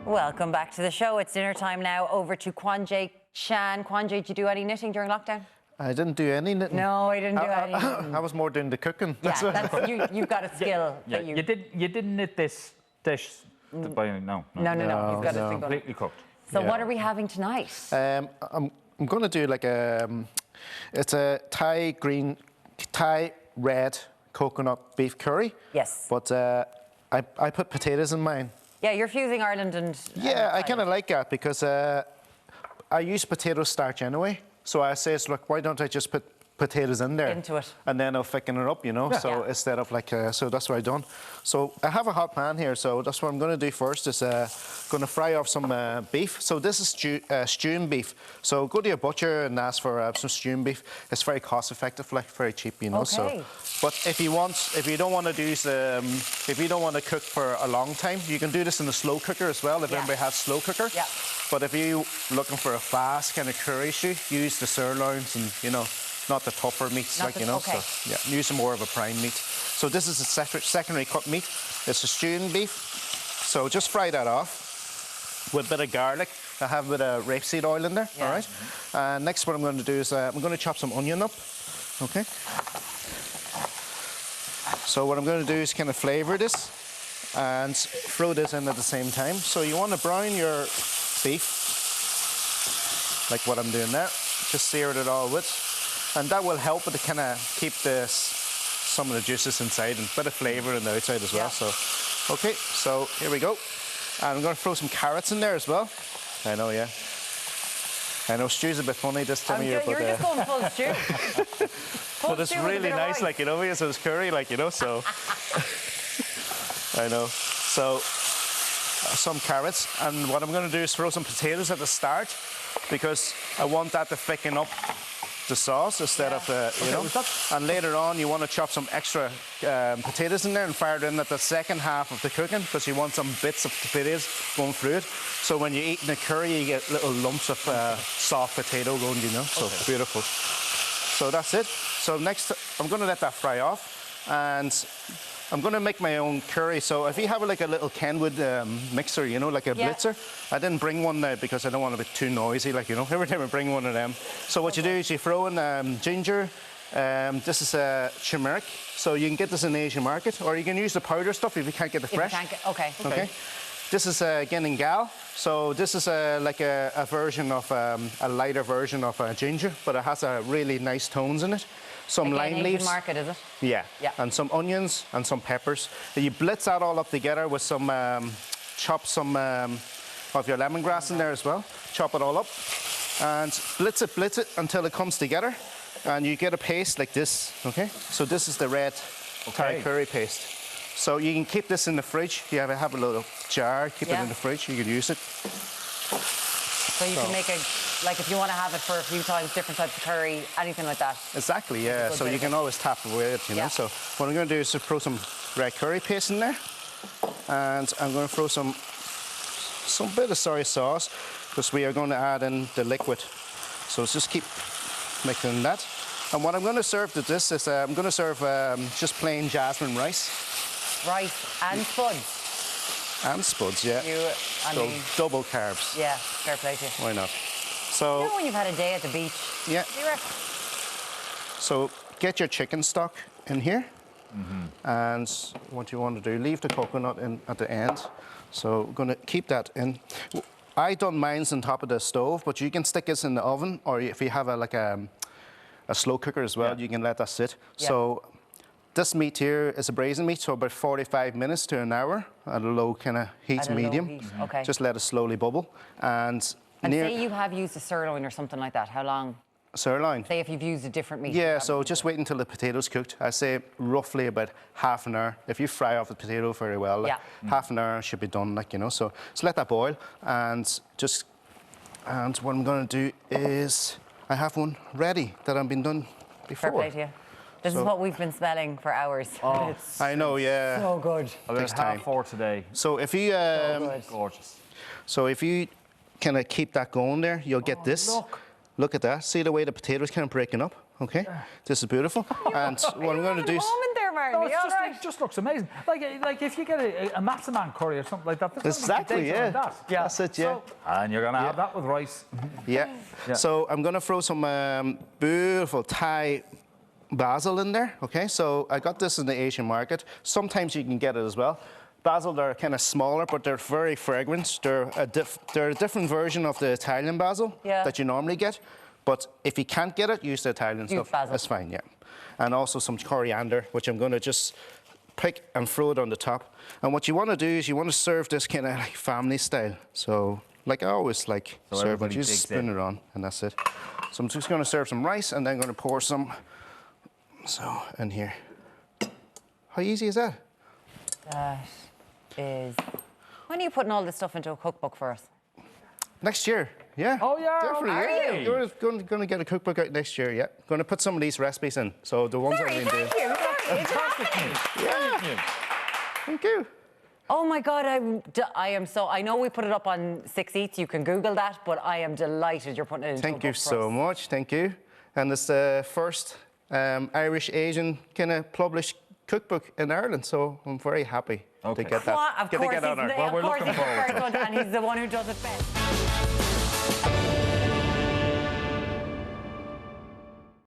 Welcome back to the show. It's dinner time now. Over to Kwanghi Chan. Kwanghi, did you do any knitting during lockdown? I didn't do any knitting. No, I didn't do any. I was more doing the cooking. Yeah, you've got a skill. Yeah, you didn't knit this dish. No. You've got a thing completely cooked. So what are we having tonight? I'm going to do like it's a Thai red coconut beef curry. Yes. But I put potatoes in mine. Yeah, you're fusing Ireland and... Yeah, I kind of like that because I use potato starch anyway. So I say, look, why don't I just put potatoes in there? Into it. And then I'll thicken it up, you know? Yeah. So instead of like, so that's what I've done. So I have a hot pan here, so that's what I'm going to do first is going to fry off some beef. So this is stewing beef. So go to your butcher and ask for some stewing beef. It's very cost effective, like very cheap, you know? Okay. So, but if you don't want to do if you don't want to cook for a long time, you can do this in a slow cooker as well, if anybody has slow cooker. Yeah. But if you're looking for a fast kind of curry stew, use the sirloins and, you know, not the tougher meats, so yeah, use more of a prime meat. So this is a secondary cut meat. It's a stewing beef. So just fry that off with a bit of garlic. I have a bit of rapeseed oil in there, all right? Next what I'm going to do is I'm going to chop some onion up, okay? So what I'm going to do is kind of flavour this and throw this in at the same time. So you want to brown your beef, like what I'm doing there. Just sear it all with. And that will help with to kind of keep some of the juices inside and a bit of flavour on the outside as well. So, okay, so here we go. And I'm going to throw some carrots in there as well. I know, yeah. I know stew's a bit funny this time of year, but... You're just going full stew. But it's really nice, like, you know, so it's curry, like, you know, so... I know. So, some carrots. And what I'm going to do is throw some potatoes at the start because I want that to thicken up the sauce instead of you know, and later on you want to chop some extra potatoes in there and fire it in at the second half of the cooking because you want some bits of potatoes going through it. So when you're eating the curry, you get little lumps of soft potato going, you know. So beautiful. So that's it. So next, I'm going to let that fry off, and I'm going to make my own curry. So if you have like a little Kenwood mixer, you know, like a blitzer, I didn't bring one now because I don't want to be too noisy, like, you know, every time I bring one of them. So what you do is you throw in ginger. This is turmeric. So you can get this in the Asian market, or you can use the powder stuff if you can't get the fresh. Okay. This is Geningal. So this is like a version of a lighter version of ginger, but it has really nice tones in it. Some lime leaves. Asian market, is it? Yeah. And some onions and some peppers. You blitz that all up together with some, chop some of your lemongrass in there as well. Chop it all up and blitz it until it comes together. And you get a paste like this, okay? So this is the red Thai curry paste. So you can keep this in the fridge. You have a little jar, keep it in the fridge, you can use it. So you can make like if you want to have it for a few times, different types of curry, anything like that. Exactly, yeah. So you can always tap away it, you know. So what I'm going to do is throw some red curry paste in there. And I'm going to throw some bit of soy sauce because we are going to add in the liquid. So let's just keep mixing that. And what I'm going to serve to this is I'm going to serve just plain jasmine rice. Rice and spuds. And spuds, yeah. So double carbs. Yeah, fair play to you. Why not? So, you know when you've had a day at the beach? Yeah. So get your chicken stock in here. And what you want to do, leave the coconut in at the end. So we're going to keep that in. I done mine on top of the stove, but you can stick this in the oven, or if you have a slow cooker as well, you can let that sit. So this meat here is a braising meat, so about 45 minutes to an hour at a low kind of heat, medium. Just let it slowly bubble. And say you have used a sirloin or something like that, how long? Sirloin? Say if you've used a different meat. Yeah, so just wait until the potato's cooked. I say roughly about half an hour. If you fry off the potato very well, like half an hour should be done, like, you know. So let that boil, and what I'm going to do is I have one ready that I've been done before. Fair play to you. This is what we've been smelling for hours. Oh, I know, yeah. So good. About half 4 today. So if you... gorgeous. So if you kind of keep that going there, you'll get this. Look at that. See the way the potatoes kind of breaking up? Okay. This is beautiful. And what I'm going to do is... Martin? No, You all right? it just looks amazing. Like if you get a Massaman curry or something like that. there's gonna be Exactly, potatoes yeah. in that. That's it, yeah. And you're gonna have that with rice. Yeah. So I'm gonna throw some beautiful Thai basil in there. Okay. So I got this in the Asian market. Sometimes you can get it as well. Basil, they're kind of smaller, but they're very fragrant. They're a different version of the Italian basil that you normally get. But if you can't get it, use the Italian stuff. Basil. That's fine, yeah. And also some coriander, which I'm going to just pick and throw it on the top. And what you want to do is you want to serve this kind of like family style. So, like I always like serve it, you just spin it on, and that's it. So I'm just going to serve some rice, and then going to pour some. So in here. How easy is that? That is. When are you putting all this stuff into a cookbook for us? Next year, yeah. Oh, yeah, definitely. are Yeah. you? We're going to get a cookbook out next year. Yeah, going to put some of these recipes in. So the ones that Sorry, I've been doing. thank you. Fantastic news. Brilliant news. Thank you. Oh my God, I am so. I know we put it up on 6 Eats. You can Google that, but I am delighted you're putting it into a Thank book you for so us. much. Thank you. And it's the first Irish Asian kind of published cookbook in Ireland. So I'm very happy to get that. Of get course, to get on he's our. the, of course he's the first one, and he's the one who does it best.